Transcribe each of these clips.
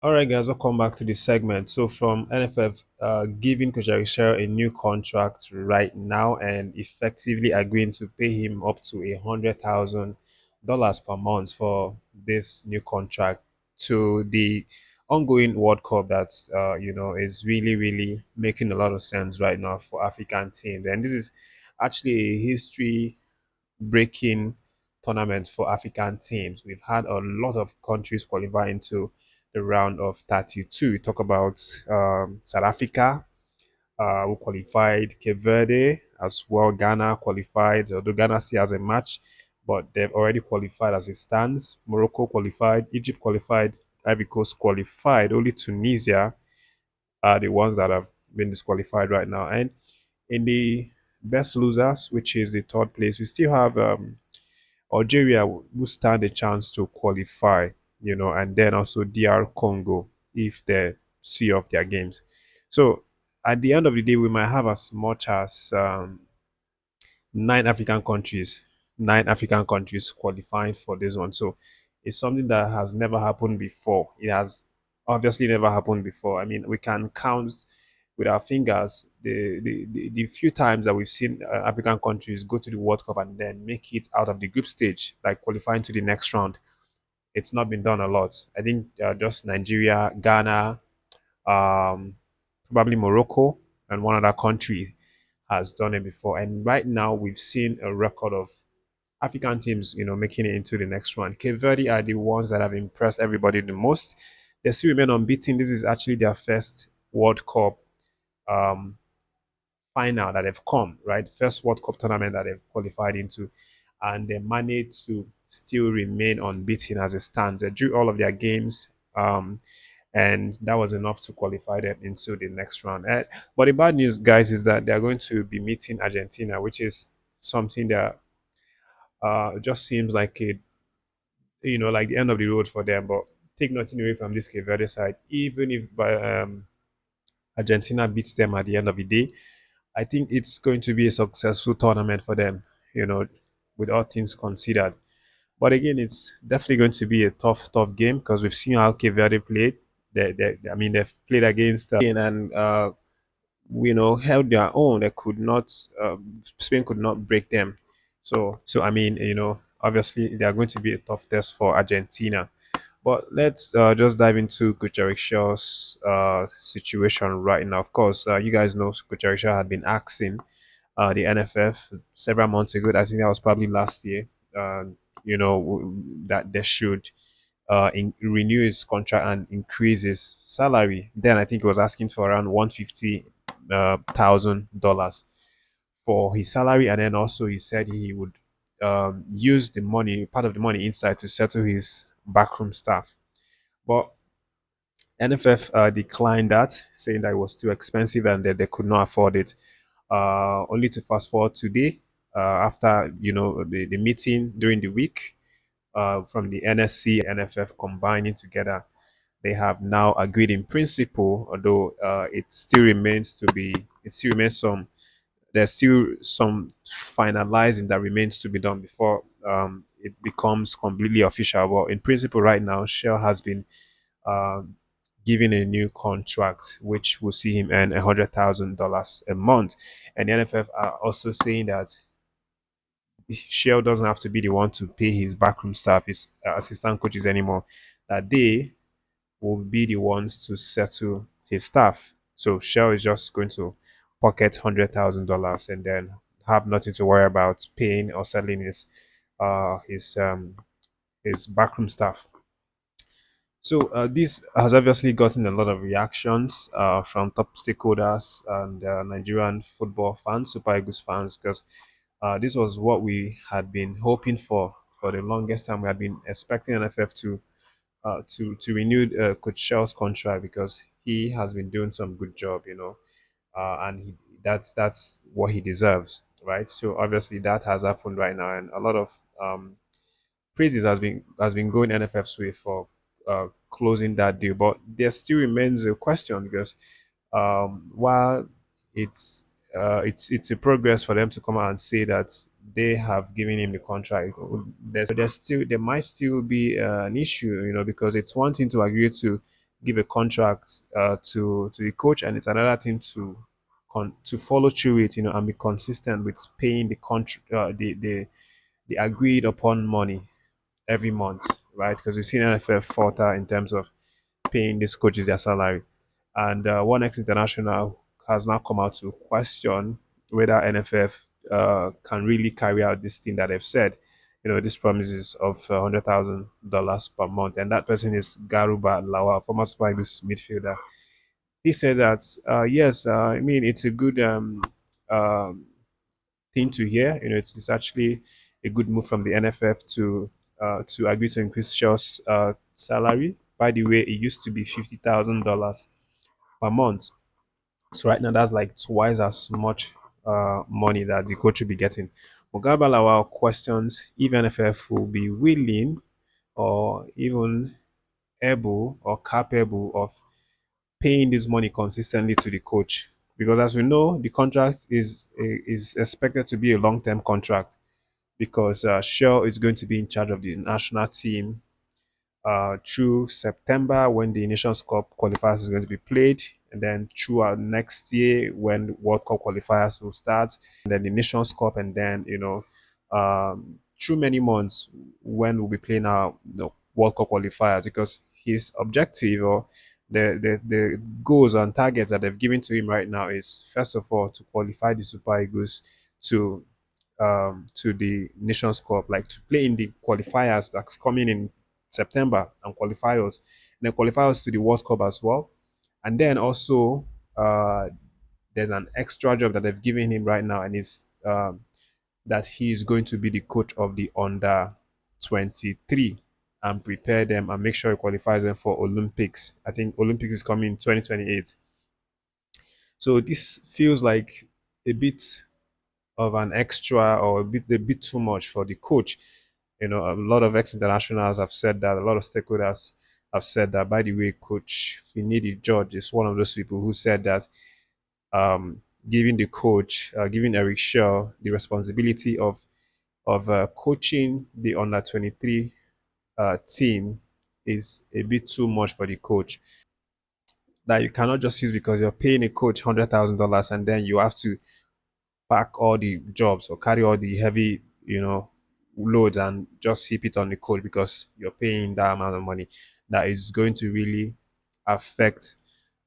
All right, guys, welcome back to the segment. So, from NFF giving Chelle a new contract right now and effectively agreeing to pay him up to $100,000 per month for this new contract to the ongoing World Cup that is really really making a lot of sense right now for African teams. And this is actually a history breaking tournament for African teams. We've had a lot of countries qualify into the round of 32. We talk about South Africa, who qualified, Cape Verde as well. Ghana qualified, although Ghana still has a match, but they've already qualified as it stands. Morocco qualified, Egypt qualified, Ivory Coast qualified. Only Tunisia are the ones that have been disqualified right now. And in the best losers, which is the third place, we still have Algeria will stand a chance to qualify, and then also DR Congo if they see off their games. So at the end of the day, we might have as much as nine African countries, nine African countries qualifying for this one. So it's something that has never happened before. It has obviously never happened before. I mean, we can count with our fingers the few times that we've seen African countries go to the World Cup and then make it out of the group stage, like qualifying to the next round. It's not been done a lot. I think just Nigeria, Ghana, um, probably Morocco, and one other country has done it before. And right now, we've seen a record of African teams, making it into the next round. Cape Verde are the ones that have impressed everybody the most. They still remain unbeaten. This is actually their first World Cup um, final that they've come, right? First World Cup tournament that they've qualified into, and they managed to still remain unbeaten as it stands. They drew all of their games, and that was enough to qualify them into the next round. But the bad news, guys, is that they are going to be meeting Argentina, which is something that just seems like like the end of the road for them. But take nothing away from this Cape Verde side, even if Argentina beats them at the end of the day, I think it's going to be a successful tournament for them, you know, with all things considered. But again, it's definitely going to be a tough game because we've seen how Cape Verde played. I mean, they've played against and held their own. They could not, Spain could not break them. So I mean, obviously they are going to be a tough test for Argentina. But let's just dive into Shaw's situation right now. Of course, you guys know Shaw had been asking the NFF several months ago. I think that was probably last year. That they should renew his contract and increase his salary. Then I think he was asking for around $150,000 for his salary, and then also he said he would use the money, part of the money inside, to settle his backroom staff. But NFF declined that, saying that it was too expensive and that they could not afford it. Only to fast forward today, after the meeting during the week from the NSC NFF combining together, they have now agreed in principle. Although it still remains there's still some finalizing that remains to be done before it becomes completely official. But in principle, right now, Shell has been um, given a new contract, which will see him earn $100,000 a month. And the NFF are also saying that Shell doesn't have to be the one to pay his backroom staff, his assistant coaches anymore. That they will be the ones to settle his staff. So Shell is just going to pocket $100,000 and then have nothing to worry about paying or settling uh his um his backroom staff. So this has obviously gotten a lot of reactions from top stakeholders and Nigerian football fans, Super Eagles fans, because this was what we had been hoping for the longest time. We had been expecting NFF to renew Coach Shell's contract because he has been doing some good job, and that's what he deserves, right? So obviously that has happened right now, and a lot of praises has been going NFF's way for closing that deal. But there still remains a question because while it's it's a progress for them to come out and say that they have given him the contract, there might still be an issue, because it's one thing to agree to give a contract to the coach, and it's another thing to follow through it, and be consistent with paying the agreed upon money every month, right? Because we've seen NFF falter in terms of paying these coaches their salary. And one ex international has now come out to question whether NFF can really carry out this thing that they've said. These promises of $100,000 per month. And that person is Garuba Lawal, former Super Eagles midfielder. He said that, yes, I mean, it's a good um, thing to hear. It's actually a good move from the NFF to agree to increase Shaw's salary. By the way, it used to be $50,000 per month. So right now, that's like twice as much money that the coach will be getting. Mugaba Lawal questions if NFF will be willing or even able or capable of paying this money consistently to the coach. Because as we know, the contract is expected to be a long-term contract because Shell is going to be in charge of the national team through September when the Nations Cup qualifiers is going to be played, and then throughout next year when World Cup qualifiers will start, and then the Nations Cup, and then through many months when we'll be playing our World Cup qualifiers, because his objective or the goals and targets that they've given to him right now is first of all to qualify the Super Eagles to to the Nations Cup, like to play in the qualifiers that's coming in September and qualifiers, and then qualifiers to the World Cup as well. And then also, uh, there's an extra job that they've given him right now, and it's that he is going to be the coach of the under 23 and prepare them and make sure he qualifies them for Olympics. I think Olympics is coming in 2028. So this feels like a bit of an extra or a bit too much for the coach. A lot of ex-internationals have said that. A lot of stakeholders have said that. By the way, Coach Finidi George is one of those people who said that giving the coach, giving Eric Shaw the responsibility of coaching the under 23 team is a bit too much for the coach. That you cannot just use because you're paying a coach $100,000 and then you have to pack all the jobs or carry all the heavy, loads and just heap it on the coach because you're paying that amount of money. That is going to really affect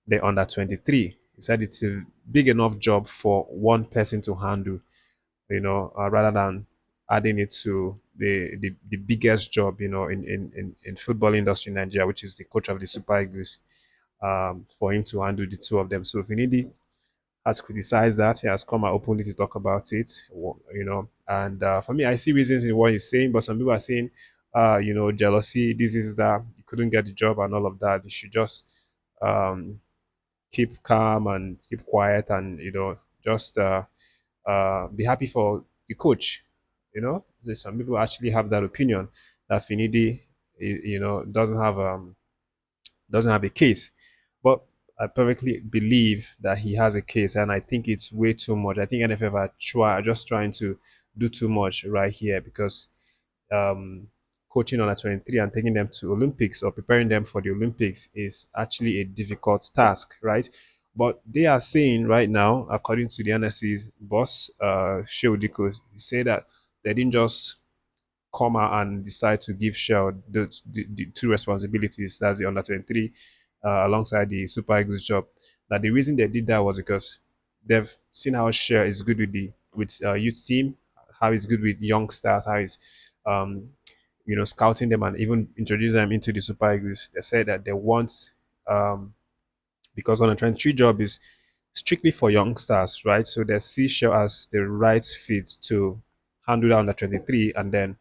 the under 23. He said it's a big enough job for one person to handle, rather than adding it to the biggest job, in football industry in Nigeria, which is the coach of the Super Eagles, for him to handle the two of them. So Finidi has criticized that. He has come out openly to talk about it, And for me, I see reasons in what he's saying, but some people are saying, jealousy, this is that, he couldn't get the job and all of that. You should just um, keep calm and keep quiet and, just be happy for the coach. There's some people actually have that opinion that Finidi, doesn't have a case. But I perfectly believe that he has a case, and I think it's way too much. I think NFF are just trying to do too much right here because um, coaching on a 23 and taking them to Olympics or preparing them for the Olympics is actually a difficult task, right? But they are saying right now, according to the NSC's boss, Sheodiko, he said that they didn't just come out and decide to give Shell the two responsibilities, that's the under 23, alongside the Super Eagles job. That the reason they did that was because they've seen how Shell is good with youth team, how he's good with young stars, how he's um, scouting them and even introducing them into the Super Eagles. They said that they want because on a 23 job is strictly for young stars, right? So they see Shell as the right fit to handle that under 23 and then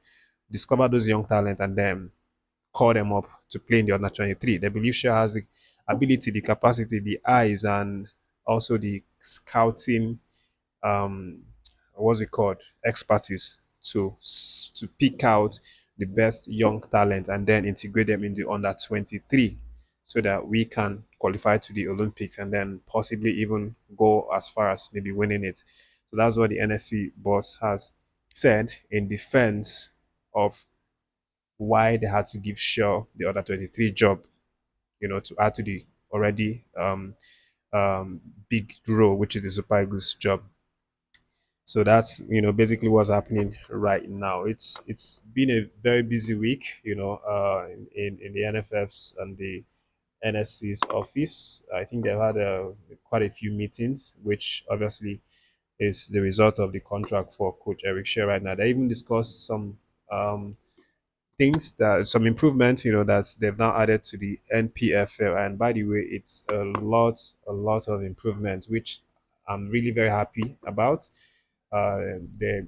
discover those young talent and then call them up to play in the under 23. They believe she has the ability, the capacity, the eyes, and also the scouting, um, what's it called, expertise to pick out the best young talent and then integrate them in the under 23 so that we can qualify to the Olympics and then possibly even go as far as maybe winning it. So that's what the NSC boss has said in defense of why they had to give Shaw the under 23 job, to add to the already big role, which is the Super Eagles job. So that's basically what's happening right now. It's been a very busy week, in the NFF's and the NSC's office. I think they've had quite a few meetings, which obviously is the result of the contract for Coach Eric Shea right now. They even discussed some um, things, that some improvements, that they've now added to the NPFL. And by the way, it's a lot of improvements, which I'm really very happy about. They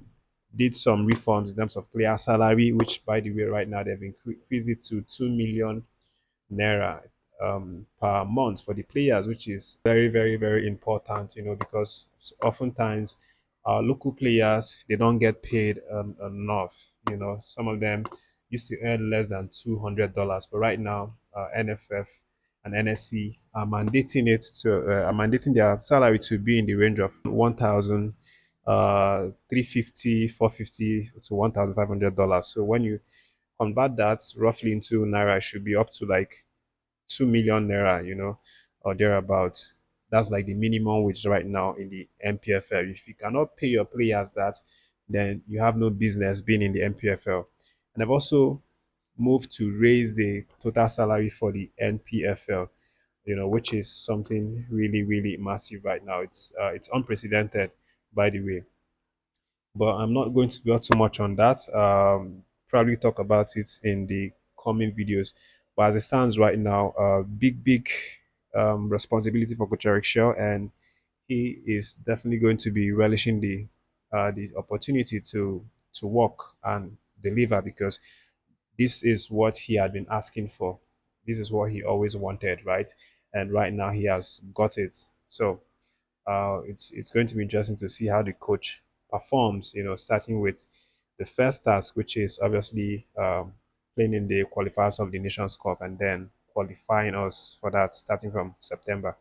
did some reforms in terms of player salary, which, by the way, right now they've increased it to 2 million naira per month for the players, which is very, very, very important, because oftentimes our local players, they don't get paid enough. Some of them used to earn less than $200, but right now, NFF and NSC are mandating their salary to be in the range of 1,000, 350, 450 to $1,500. So when you convert that roughly into naira, it should be up to like 2 million naira, or thereabout. That's like the minimum wage right now in the NPFL. If you cannot pay your players that, then you have no business being in the NPFL. And I've also moved to raise the total salary for the NPFL, which is something really, really massive right now. It's unprecedented, by the way. But I'm not going to dwell too much on that. Probably talk about it in the coming videos. But as it stands right now, big responsibility for Coach Eric Shell, and he is definitely going to be relishing the opportunity to work and deliver, because this is what he had been asking for. This is what he always wanted, right? And right now he has got it. So it's going to be interesting to see how the coach performs. Starting with the first task, which is obviously playing in the qualifiers of the Nations Cup, and then qualifying us for that starting from September.